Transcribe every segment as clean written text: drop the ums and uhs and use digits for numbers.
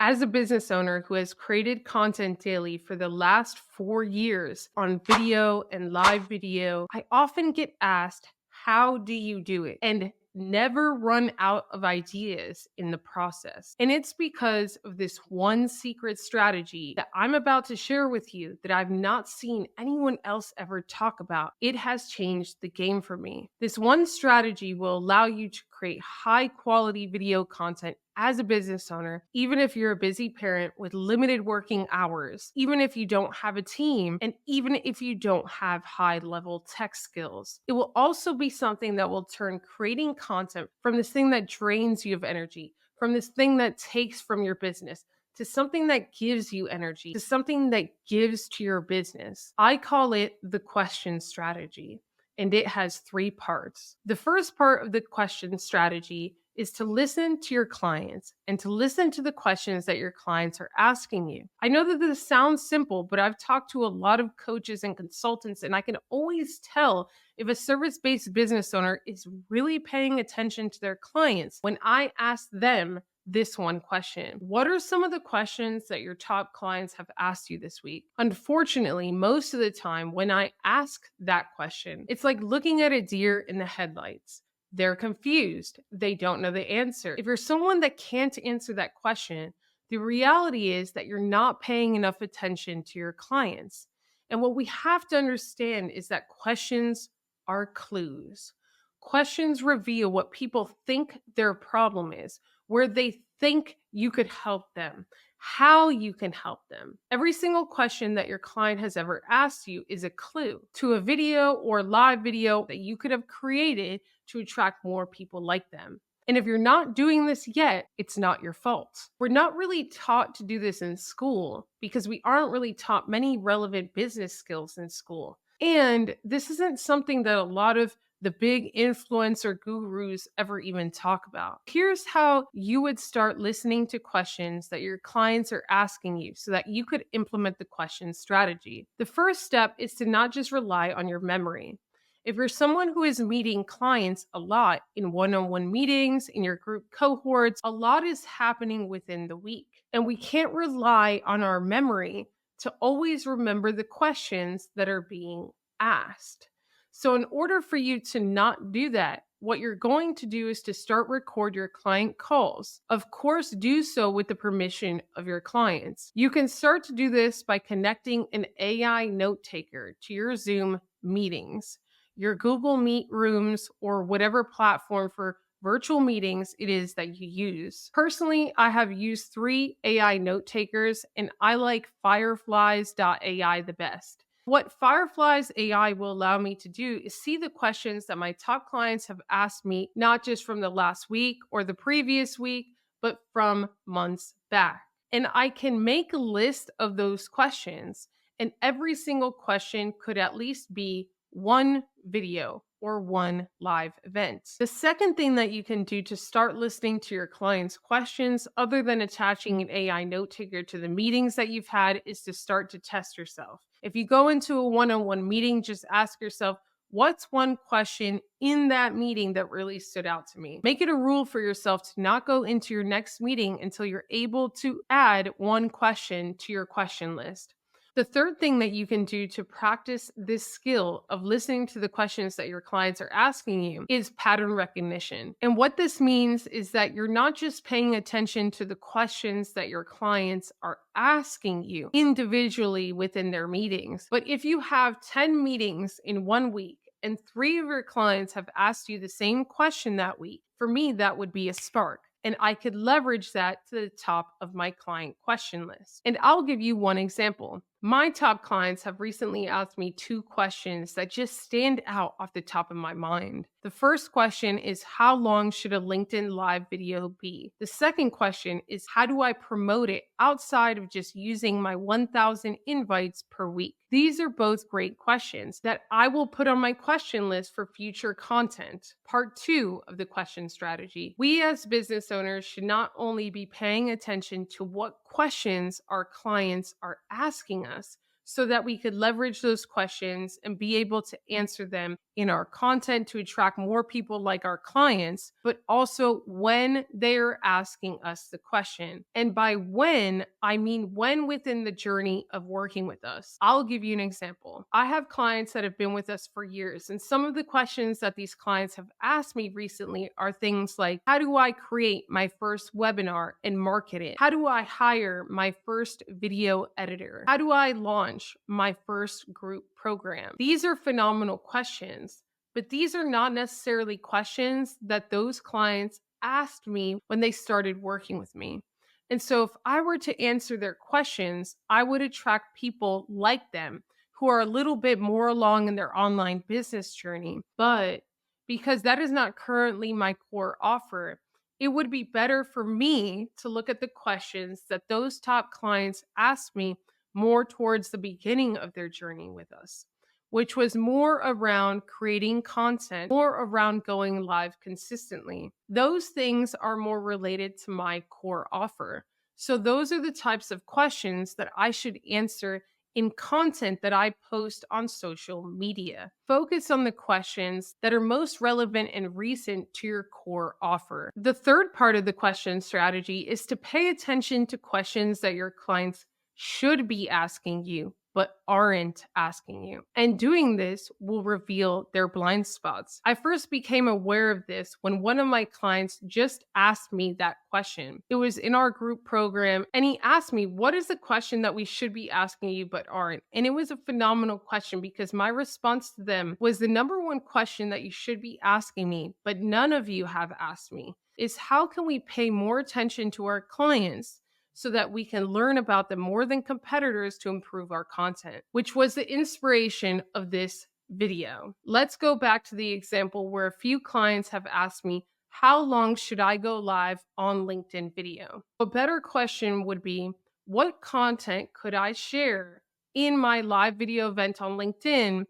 As a business owner who has created content daily for the last 4 years on video and live video, I often get asked, how do you do it? And never run out of ideas in the process. And it's because of this one secret strategy that I'm about to share with you that I've not seen anyone else ever talk about. It has changed the game for me. This one strategy will allow you to create high quality video content as a business owner, even if you're a busy parent with limited working hours, even if you don't have a team, and even if you don't have high level tech skills. It will also be something that will turn creating content from this thing that drains you of energy, from this thing that takes from your business, to something that gives you energy, to something that gives to your business. I call it the question strategy, and it has 3 parts. The first part of the question strategy is to listen to your clients and to listen to the questions that your clients are asking you. I know that this sounds simple, but I've talked to a lot of coaches and consultants, and I can always tell if a service-based business owner is really paying attention to their clients when I ask them this one question. What are some of the questions that your top clients have asked you this week? Unfortunately, most of the time when I ask that question, it's like looking at a deer in the headlights. They're confused. They don't know the answer. If you're someone that can't answer that question, the reality is that you're not paying enough attention to your clients. And what we have to understand is that questions are clues. Questions reveal what people think their problem is, where they think you could help them, how you can help them. Every single question that your client has ever asked you is a clue to a video or live video that you could have created to attract more people like them. And if you're not doing this yet, it's not your fault. We're not really taught to do this in school because we aren't really taught many relevant business skills in school. And this isn't something that a lot of the big influencer gurus ever even talk about. Here's how you would start listening to questions that your clients are asking you so that you could implement the question strategy. The first step is to not just rely on your memory. If you're someone who is meeting clients a lot in one-on-one meetings, in your group cohorts, a lot is happening within the week. And we can't rely on our memory to always remember the questions that are being asked. So in order for you to not do that, what you're going to do is to start record your client calls. Of course, do so with the permission of your clients. You can start to do this by connecting an AI note taker to your Zoom meetings, your Google Meet rooms, or whatever platform for virtual meetings it is that you use. Personally, I have used 3 AI note takers, and I like Fireflies.ai the best. What Fireflies AI will allow me to do is see the questions that my top clients have asked me, not just from the last week or the previous week, but from months back. And I can make a list of those questions, and every single question could at least be one video or one live event. The second thing that you can do to start listening to your clients' questions, other than attaching an AI note taker to the meetings that you've had, is to start to test yourself. If you go into a one-on-one meeting, just ask yourself, what's one question in that meeting that really stood out to me? Make it a rule for yourself to not go into your next meeting until you're able to add one question to your question list. The third thing that you can do to practice this skill of listening to the questions that your clients are asking you is pattern recognition. And what this means is that you're not just paying attention to the questions that your clients are asking you individually within their meetings, but if you have 10 meetings in one week and 3 of your clients have asked you the same question that week, for me, that would be a spark. And I could leverage that to the top of my client question list. And I'll give you one example. My top clients have recently asked me 2 questions that just stand out off the top of my mind. The first question is, how long should a LinkedIn live video be? The second question is, how do I promote it outside of just using my 1,000 invites per week? These are both great questions that I will put on my question list for future content. Part 2 of the question strategy. We as business owners should not only be paying attention to what questions our clients are asking us, so that we could leverage those questions and be able to answer them in our content to attract more people like our clients, but also when they're asking us the question. And by when, I mean when within the journey of working with us. I'll give you an example. I have clients that have been with us for years, and some of the questions that these clients have asked me recently are things like, how do I create my first webinar and market it? How do I hire my first video editor? How do I launch my first group program? These are phenomenal questions, but these are not necessarily questions that those clients asked me when they started working with me. And so, if I were to answer their questions, I would attract people like them who are a little bit more along in their online business journey. But because that is not currently my core offer, it would be better for me to look at the questions that those top clients asked me more towards the beginning of their journey with us, which was more around creating content, more around going live consistently. Those things are more related to my core offer. So, those are the types of questions that I should answer in content that I post on social media. Focus on the questions that are most relevant and recent to your core offer. The third part of the question strategy is to pay attention to questions that your clients should be asking you, but aren't asking you. And doing this will reveal their blind spots. I first became aware of this when one of my clients just asked me that question. It was in our group program, and he asked me, what is the question that we should be asking you but aren't? And it was a phenomenal question because my response to them was, the number one question that you should be asking me, but none of you have asked me, is how can we pay more attention to our clients so that we can learn about them more than competitors to improve our content, which was the inspiration of this video. Let's go back to the example where a few clients have asked me, how long should I go live on LinkedIn video? A better question would be, what content could I share in my live video event on LinkedIn?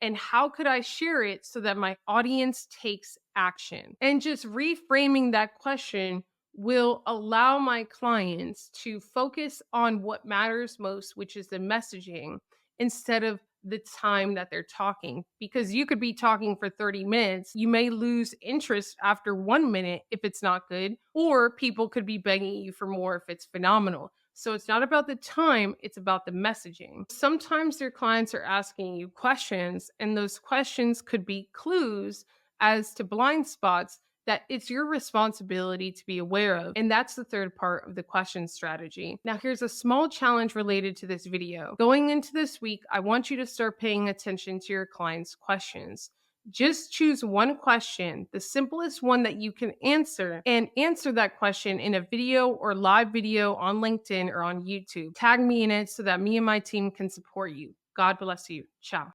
And how could I share it so that my audience takes action? And just reframing that question will allow my clients to focus on what matters most, which is the messaging, instead of the time that they're talking. Because you could be talking for 30 minutes, you may lose interest after 1 minute if it's not good, or people could be begging you for more if it's phenomenal. So it's not about the time, it's about the messaging. Sometimes your clients are asking you questions, and those questions could be clues as to blind spots that it's your responsibility to be aware of. And that's the third part of the question strategy. Now, here's a small challenge related to this video. Going into this week, I want you to start paying attention to your clients' questions. Just choose one question, the simplest one that you can answer, and answer that question in a video or live video on LinkedIn or on YouTube. Tag me in it so that me and my team can support you. God bless you. Ciao.